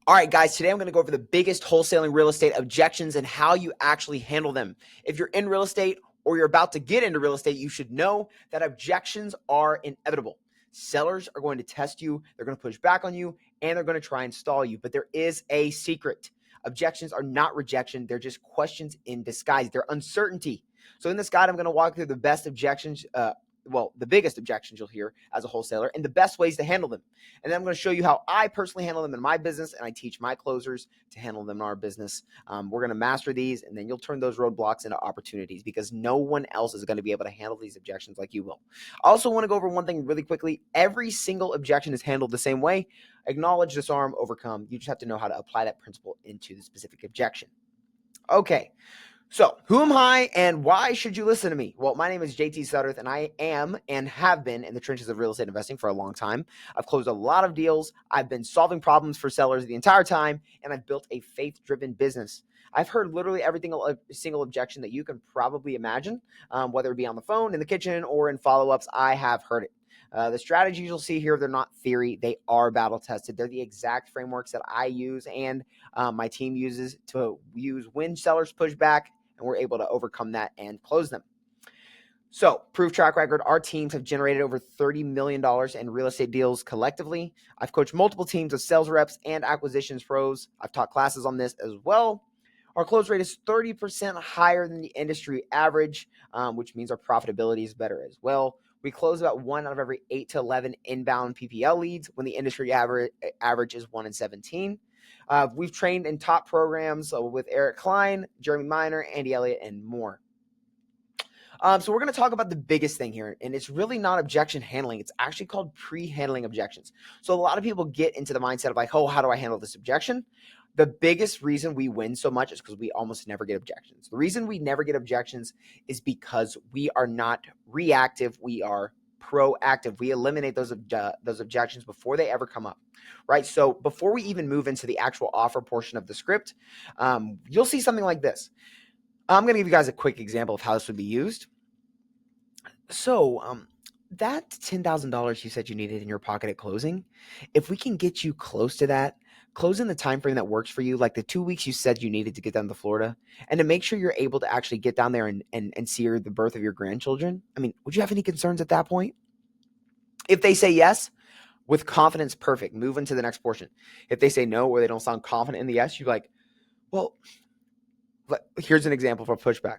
All right, guys, today I'm going to go over the biggest wholesaling real estate objections and how you actually handle them. If you're in real estate or you're about to get into real estate, you should know that objections are inevitable. Sellers are going to test you, they're going to push back on you, and they're going to try and stall you. But there is a secret. Objections are not rejection, they're just questions in disguise. They're uncertainty. So in this guide, I'm going to walk through the best objections, the biggest objections you'll hear as a wholesaler and the best ways to handle them. And then I'm going to show you how I personally handle them in my business, and I teach my closers to handle them in our business. We're going to master these, and then you'll turn those roadblocks into opportunities because no one else is going to be able to handle these objections like you will. I also want to go over one thing really quickly. Every single objection is handled the same way. Acknowledge, disarm, overcome. You just have to know how to apply that principle into the specific objection. Okay. So, who am I and why should you listen to me? Well, my name is JT Sutterth, and I am and have been in the trenches of real estate investing for a long time. I've closed a lot of deals. I've been solving problems for sellers the entire time, and I've built a faith-driven business. I've heard literally every single objection that you can probably imagine, whether it be on the phone, in the kitchen, or in follow-ups. I have heard it. The strategies you'll see here, they're not theory. They are battle tested. They're the exact frameworks that I use and my team uses to use when sellers push back, and we're able to overcome that and close them. So, proof track record, our teams have generated over $30 million in real estate deals collectively. I've coached multiple teams of sales reps and acquisitions pros. I've taught classes on this as well. Our close rate is 30% higher than the industry average, which means our profitability is better as well. We close about 1 out of every 8 to 11 inbound PPL leads when the industry average is 1 in 17. We've trained in top programs with Eric Klein, Jeremy Miner, Andy Elliott, and more. So we're going to talk about the biggest thing here, and it's really not objection handling. It's actually called pre-handling objections. So a lot of people get into the mindset of like, oh, how do I handle this objection? The biggest reason we win so much is because we almost never get objections. The reason we never get objections is because we are not reactive. We are proactive. We eliminate those objections before they ever come up, right? So before we even move into the actual offer portion of the script, you'll see something like this. I'm going to give you guys a quick example of how this would be used. So that $10,000 you said you needed in your pocket at closing, if we can get you close to that, close in the time frame that works for you, like the 2 weeks you said you needed to get down to Florida, and to make sure you're able to actually get down there and see the birth of your grandchildren, I mean, would you have any concerns at that point? If they say yes, with confidence, perfect. Move into the next portion. If they say no, or they don't sound confident in the yes, you're like, well, here's an example for pushback.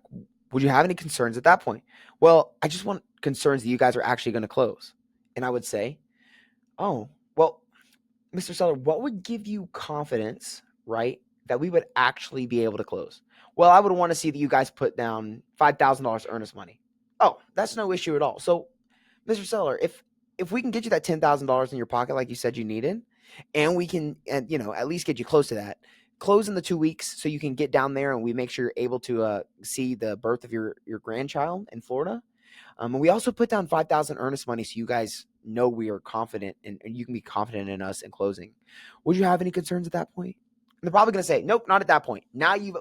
Would you have any concerns at that point? Well, I just want concerns that you guys are actually going to close. And I would say, oh, well, Mr. Seller, what would give you confidence, right, that we would actually be able to close? Well, I would want to see that you guys put down $5,000 earnest money. Oh, that's no issue at all. So, Mr. Seller, if we can get you that $10,000 in your pocket like you said you needed, and we can, at least get you close to that, close in the 2 weeks so you can get down there and we make sure you're able to see the birth of your grandchild in Florida. And we also put down $5,000 earnest money so you guys know we are confident and you can be confident in us in closing. Would you have any concerns at that point? And they're probably going to say, nope, not at that point. Now you've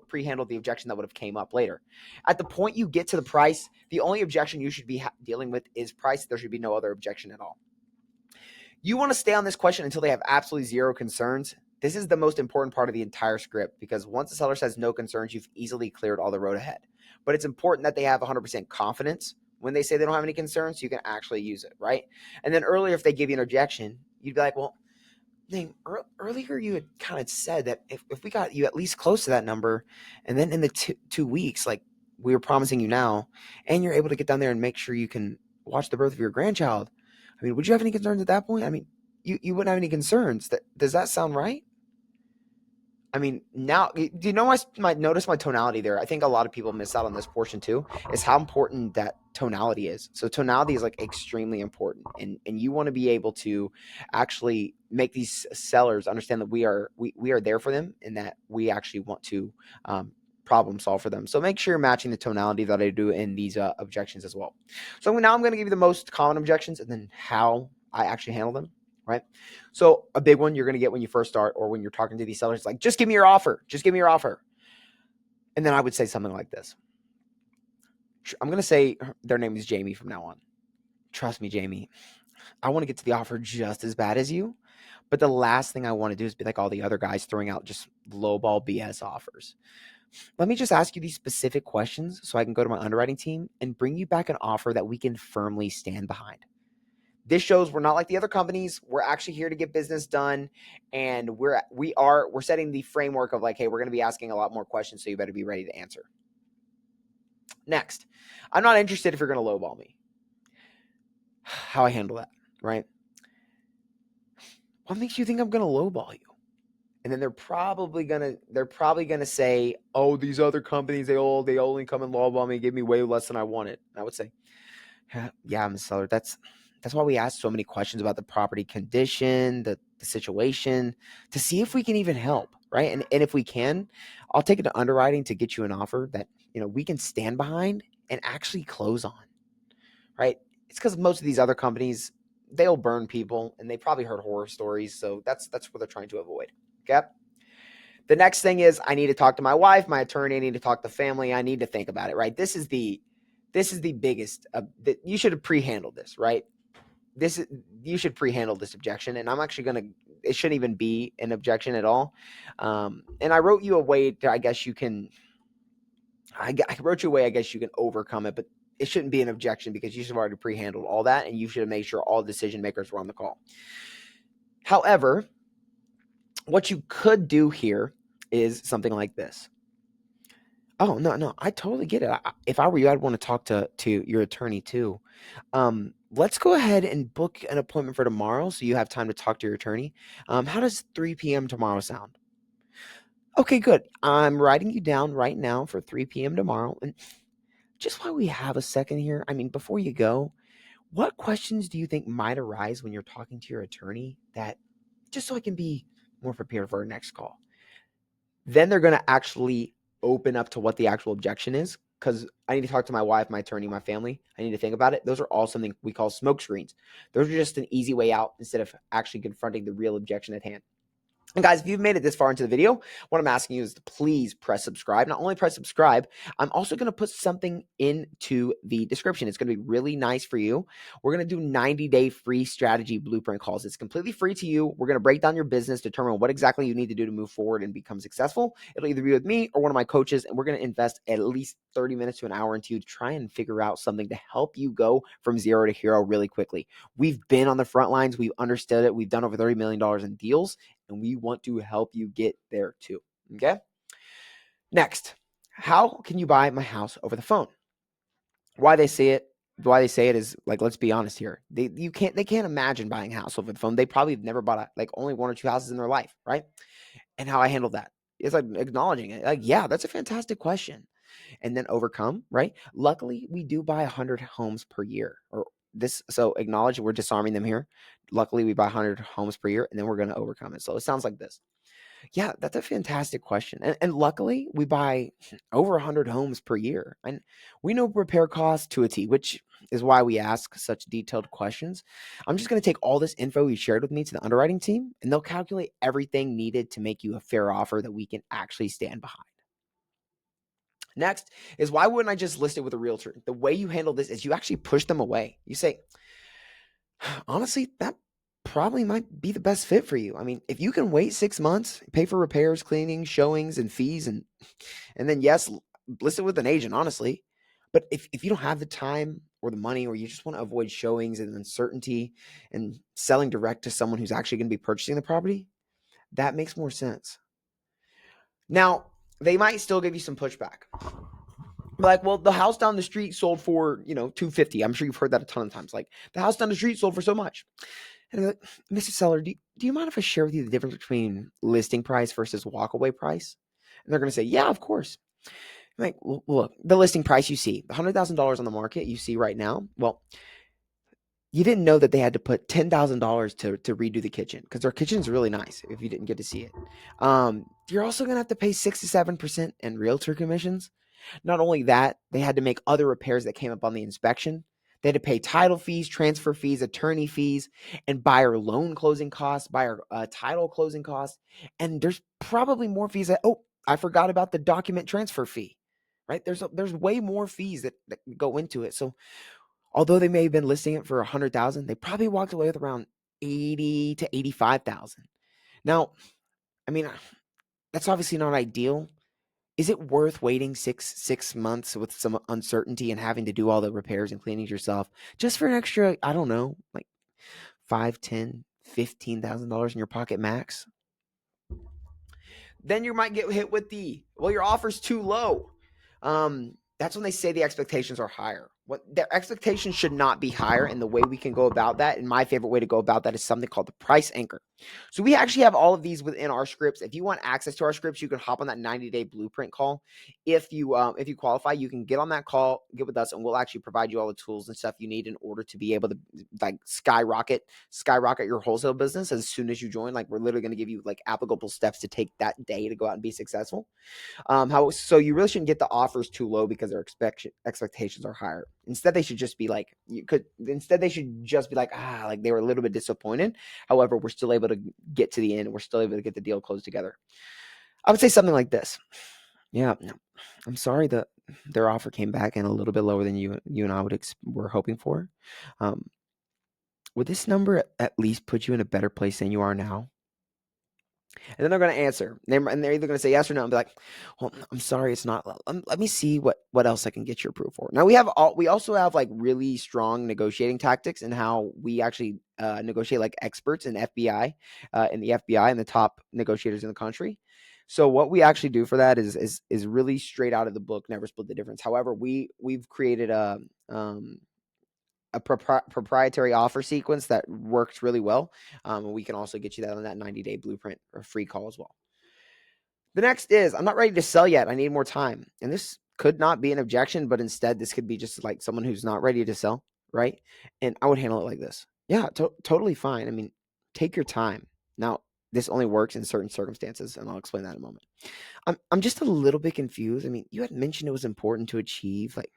pre-handled the objection that would have came up later. At the point you get to the price, the only objection you should be dealing with is price. There should be no other objection at all. You want to stay on this question until they have absolutely zero concerns. This is the most important part of the entire script because once the seller says no concerns, you've easily cleared all the road ahead. But it's important that they have 100% confidence when they say they don't have any concerns, so you can actually use it, right? And then earlier, if they give you an objection, you'd be like, well, earlier you had kind of said that if we got you at least close to that number, and then in the 2 weeks, like we were promising you now, and you're able to get down there and make sure you can watch the birth of your grandchild, I mean, would you have any concerns at that point? I mean, you wouldn't have any concerns. Does that sound right? I mean, now, do you know, notice my tonality there? I think a lot of people miss out on this portion too, is how important that tonality is. So tonality is like extremely important. And you want to be able to actually make these sellers understand that we are there for them and that we actually want to problem solve for them. So make sure you're matching the tonality that I do in these objections as well. So now I'm going to give you the most common objections and then how I actually handle them. Right? So a big one you're going to get when you first start or when you're talking to these sellers, like, just give me your offer. Just give me your offer. And then I would say something like this. I'm going to say their name is Jamie from now on. Trust me, Jamie. I want to get to the offer just as bad as you. But the last thing I want to do is be like all the other guys throwing out just lowball BS offers. Let me just ask you these specific questions so I can go to my underwriting team and bring you back an offer that we can firmly stand behind. This shows we're not like the other companies. We're actually here to get business done, and we're setting the framework of like, hey, we're going to be asking a lot more questions, so you better be ready to answer. Next, I'm not interested if you're going to lowball me. How I handle that, right? What makes you think I'm going to lowball you? And then they're probably gonna say, oh, these other companies, they only come and lowball me, give me way less than I wanted. And I would say, yeah, I'm a seller. That's why we ask so many questions about the property condition, the situation, to see if we can even help, right? And if we can, I'll take it to underwriting to get you an offer that we can stand behind and actually close on, right? It's because most of these other companies, they'll burn people, and they probably heard horror stories, so that's what they're trying to avoid. Okay. The next thing is I need to talk to my wife, my attorney. I need to talk to family. I need to think about it, right? This is the biggest. You should have pre-handled this, right? You should pre-handle this objection, and I'm actually gonna. It shouldn't even be an objection at all. And I wrote you a way to. I guess you can. I wrote you a way. I guess you can overcome it, but it shouldn't be an objection because you should have already pre-handled all that, and you should have made sure all decision makers were on the call. However, what you could do here is something like this. Oh, no, I totally get it. If I were you, I'd want to talk to your attorney too. Let's go ahead and book an appointment for tomorrow so you have time to talk to your attorney. How does 3 p.m. tomorrow sound? Okay, good. I'm writing you down right now for 3 p.m. tomorrow. And just while we have a second here, I mean, before you go, what questions do you think might arise when you're talking to your attorney that just so I can be more prepared for our next call? Then they're going to actually open up to what the actual objection is, because I need to talk to my wife, my attorney, my family. I need to think about it. Those are all something we call smoke screens. Those are just an easy way out instead of actually confronting the real objection at hand. And guys, if you've made it this far into the video, what I'm asking you is to please press subscribe. Not only press subscribe, I'm also going to put something into the description. It's going to be really nice for you. We're going to do 90-day free strategy blueprint calls. It's completely free to you. We're going to break down your business, determine what exactly you need to do to move forward and become successful. It'll either be with me or one of my coaches, and we're going to invest at least 30 minutes to an hour into you to try and figure out something to help you go from zero to hero really quickly. We've been on the front lines. We've understood it. We've done over $30 million in deals, and we want to help you get there too. Okay. Next, how can you buy my house over the phone? Why they say it is like, let's be honest here. They can't imagine buying a house over the phone. They probably have never bought like only one or two houses in their life, right? And how I handled that is like acknowledging it. Like, yeah, that's a fantastic question. And then overcome, right? Luckily, we do buy 100 homes per year, so acknowledge we're disarming them here. Luckily, we buy 100 homes per year, and then we're going to overcome it. So it sounds like this. Yeah, that's a fantastic question. And luckily, we buy over 100 homes per year. And we know repair costs to a T, which is why we ask such detailed questions. I'm just going to take all this info you shared with me to the underwriting team, and they'll calculate everything needed to make you a fair offer that we can actually stand behind. Next is, why wouldn't I just list it with a realtor? The way you handle this is you actually push them away. You say, honestly, that probably might be the best fit for you. I mean, if you can wait 6 months, pay for repairs, cleaning, showings, and fees, and then yes, list it with an agent, honestly. But if you don't have the time or the money, or you just want to avoid showings and uncertainty and selling direct to someone who's actually going to be purchasing the property, that makes more sense. Now, they might still give you some pushback. Like, well, the house down the street sold for, $250. I'm sure you've heard that a ton of times. Like, the house down the street sold for so much. And they're like, Mr. Seller, do you mind if I share with you the difference between listing price versus walkaway price? And they're going to say, yeah, of course. I'm like, well, look, the listing price you see, the $100,000 on the market you see right now. Well, you didn't know that they had to put $10,000 to redo the kitchen, because their kitchen is really nice if you didn't get to see it. You're also going to have to pay 6 to 7% in realtor commissions. Not only that, they had to make other repairs that came up on the inspection. They had to pay title fees, transfer fees, attorney fees, and buyer loan closing costs, buyer title closing costs. And there's probably more fees I forgot about the document transfer fee, right? There's way more fees that go into it. So although they may have been listing it for $100,000, they probably walked away with around 80 to 85,000. Now, I mean, that's obviously not ideal. Is it worth waiting six months with some uncertainty and having to do all the repairs and cleanings yourself just for an extra, I don't know, like 5, 10, $15,000 in your pocket max? Then you might get hit with your offer's too low. That's when they say the expectations are higher. What their expectations should not be higher, and the way we can go about that, and my favorite way to go about that is something called the price anchor. So we actually have all of these within our scripts. If you want access to our scripts, you can hop on that 90-day blueprint call. If you qualify, you can get on that call, get with us, and we'll actually provide you all the tools and stuff you need in order to be able to like skyrocket your wholesale business as soon as you join. Like, we're literally going to give you like applicable steps to take that day to go out and be successful. So you really shouldn't get the offers too low because their expectations are higher. Instead, they should just be like like they were a little bit disappointed. However, we're still able to get to the end. We're still able to get the deal closed together. I would say something like this. Yeah, no, I'm sorry that their offer came back in a little bit lower than you and I were hoping for. Would this number at least put you in a better place than you are now? And then they're going to answer. And they're either going to say yes or no and be like, well, I'm sorry, it's not. Let me see what else I can get you approved for. Now, we also have like really strong negotiating tactics in how we actually negotiate like experts in FBI, in the FBI and the top negotiators in the country. So what we actually do for that is really straight out of the book, never split the difference. However, we've created a proprietary offer sequence that works really well. And we can also get you that on that 90-day blueprint or free call as well. The next is, I'm not ready to sell yet. I need more time. And this could not be an objection, but instead this could be just like someone who's not ready to sell, right? And I would handle it like this. Yeah, totally fine. I mean, take your time. Now, this only works in certain circumstances, and I'll explain that in a moment. I'm just a little bit confused. I mean, you had mentioned it was important to achieve, like,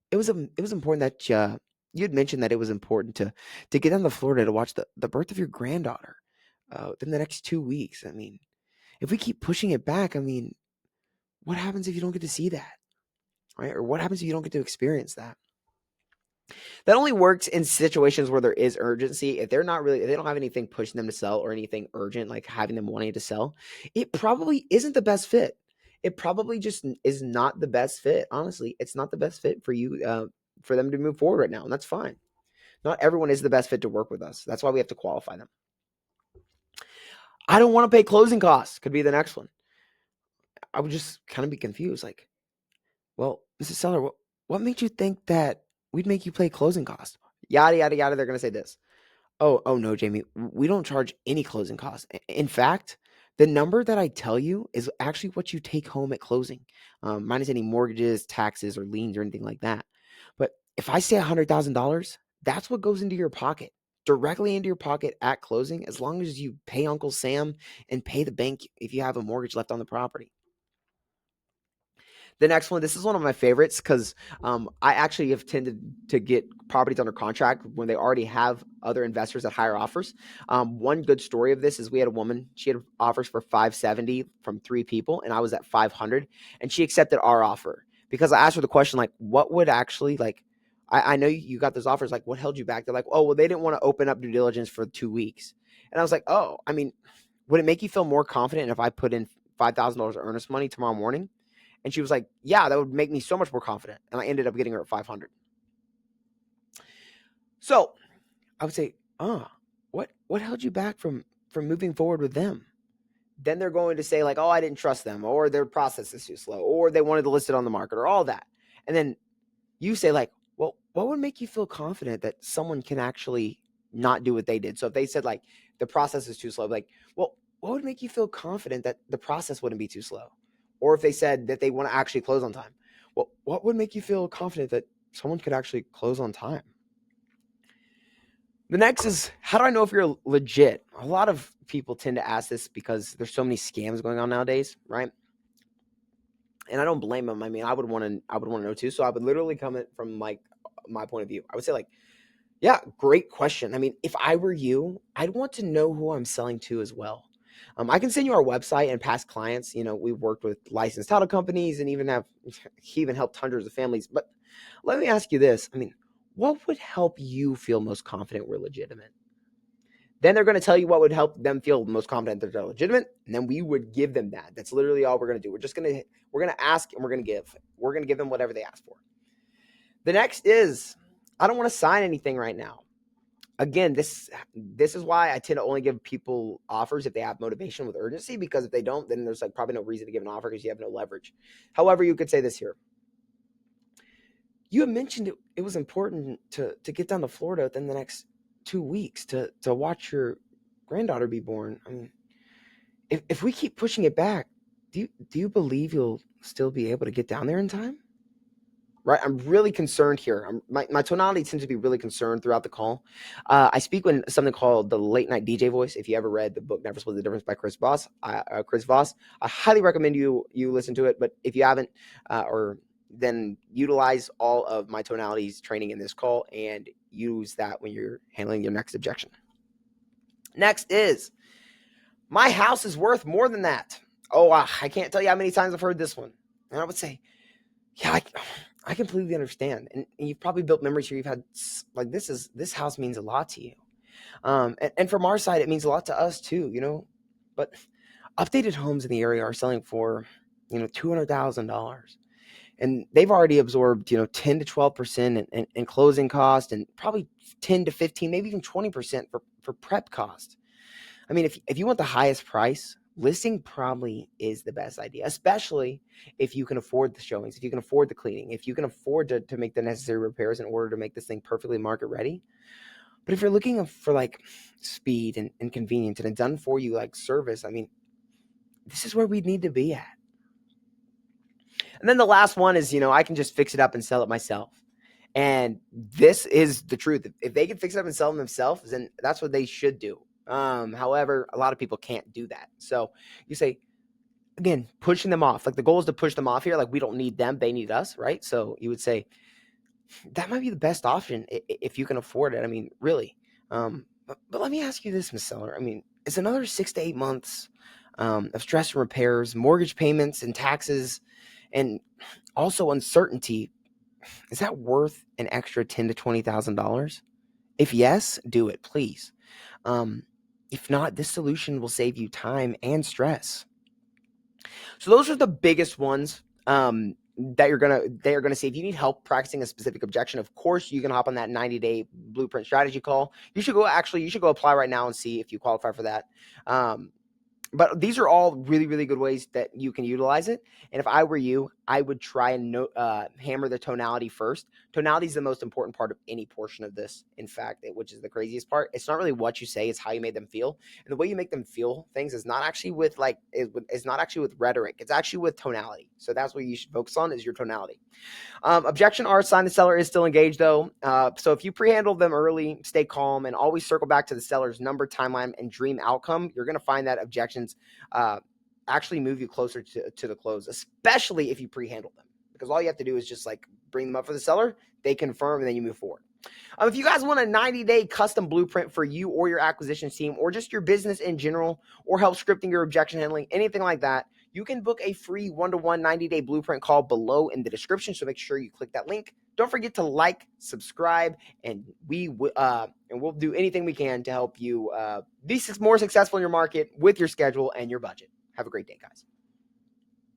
it was important that you had mentioned that it was important to get down to Florida to watch the birth of your granddaughter within the next 2 weeks. I mean, if we keep pushing it back, I mean, what happens if you don't get to see that, right? Or what happens if you don't get to experience that? That only works in situations where there is urgency. If they don't have anything pushing them to sell or anything urgent, like having them wanting to sell, it probably isn't the best fit. It probably just is not the best fit. Honestly, it's not the best fit for you, for them to move forward right now. And that's fine. Not everyone is the best fit to work with us. That's why we have to qualify them. I don't want to pay closing costs could be the next one. I would just kind of be confused. Like, well, Mrs. Seller, what made you think that we'd make you pay closing costs? Yada, yada, yada. They're going to say this. Oh no, Jamie, we don't charge any closing costs. In fact, the number that I tell you is actually what you take home at closing, minus any mortgages, taxes, or liens or anything like that. But if I say $100,000, that's what goes into your pocket, directly into your pocket at closing, as long as you pay Uncle Sam and pay the bank if you have a mortgage left on the property. The next one, this is one of my favorites because I actually have tended to get properties under contract when they already have other investors at higher offers. One good story of this is we had a woman, she had offers for 570 from 3 people, and I was at 500, and she accepted our offer because I asked her the question, like, what would actually, like, I know you got those offers, like, what held you back? They're like, oh, well, they didn't want to open up due diligence for 2 weeks. And I was like, oh, I mean, would it make you feel more confident if I put in $5,000 earnest money tomorrow morning? And she was like, yeah, that would make me so much more confident. And I ended up getting her at 500. So I would say, what held you back from moving forward with them? Then they're going to say like, oh, I didn't trust them, or their process is too slow, or they wanted to list it on the market, or all that. And then you say like, well, what would make you feel confident that someone can actually not do what they did? So if they said like the process is too slow, like, well, what would make you feel confident that the process wouldn't be too slow? Or if they said that they want to actually close on time, well, what would make you feel confident that someone could actually close on time? The next is, how do I know if you're legit? A lot of people tend to ask this because there's so many scams going on nowadays, right? And I don't blame them. I mean, I would want to know too. So I would literally come in from like my point of view. I would say like, yeah, great question. I mean, if I were you, I'd want to know who I'm selling to as well. I can send you our website and past clients. You know, we've worked with licensed title companies and even helped hundreds of families. But let me ask you this. I mean, what would help you feel most confident we're legitimate? Then they're going to tell you what would help them feel most confident that they're legitimate, and then we would give them that. That's literally all we're going to do. We're going to ask and we're going to give. We're going to give them whatever they ask for. The next is, I don't want to sign anything right now. Again, this is why I tend to only give people offers if they have motivation with urgency, because if they don't, then there's like probably no reason to give an offer because you have no leverage. However, you could say this here. You had mentioned it was important to get down to Florida within the next 2 weeks to watch your granddaughter be born. I mean, if we keep pushing it back, do you believe you'll still be able to get down there in time? Right, I'm really concerned here. My tonality tends to be really concerned throughout the call. I speak with something called the late night DJ voice. If you ever read the book Never Split the Difference by Chris Voss, I highly recommend you listen to it. But if you haven't, or then utilize all of my tonalities training in this call and use that when you're handling your next objection. Next is, my house is worth more than that. Oh, I can't tell you how many times I've heard this one. And I would say, yeah, I completely understand. And you've probably built memories here. You've had, like, this house means a lot to you. And from our side, it means a lot to us too, but updated homes in the area are selling for, $200,000. And they've already absorbed, 10 to 12% in closing cost, and probably 10 to 15, maybe even 20% for prep cost. I mean, if you want the highest price, listing probably is the best idea, especially if you can afford the showings, if you can afford the cleaning, if you can afford to make the necessary repairs in order to make this thing perfectly market ready. But if you're looking for like speed and convenience and a done for you like service, I mean, this is where we need to be at. And then the last one is, I can just fix it up and sell it myself. And this is the truth. If they can fix it up and sell them themselves, then that's what they should do. However, a lot of people can't do that. So you say, again, pushing them off. Like, the goal is to push them off here. Like, we don't need them, they need us, right? So you would say that might be the best option if you can afford it. I mean, really. But let me ask you this, Ms. Seller. I mean, it's another 6 to 8 months of stress and repairs, mortgage payments and taxes, and also uncertainty. Is that worth an extra $10,000 to $20,000? If yes, do it, please. If not, this solution will save you time and stress. So those are the biggest ones that you're gonna see. If you need help practicing a specific objection, of course you can hop on that 90-day blueprint strategy call. You should go apply right now and see if you qualify for that. But these are all really, really good ways that you can utilize it. And if I were you, I would try and hammer the tonality first. Tonality is the most important part of any portion of this, in fact, which is the craziest part. It's not really what you say, it's how you made them feel. And the way you make them feel things is not actually with rhetoric. It's actually with tonality. So that's what you should focus on, is your tonality. Objection are sign the seller is still engaged, though. So if you pre-handle them early, stay calm, and always circle back to the seller's number, timeline, and dream outcome, you're going to find that objections actually move you closer to the close, especially if you pre-handle them. Because all you have to do is just like bring them up for the seller, they confirm, and then you move forward. If you guys want a 90-day custom blueprint for you or your acquisitions team, or just your business in general, or help scripting your objection handling, anything like that, you can book a free 1-to-1 90-day blueprint call below in the description. So make sure you click that link. Don't forget to like, subscribe, and we'll do anything we can to help you be more successful in your market with your schedule and your budget. Have a great day, guys.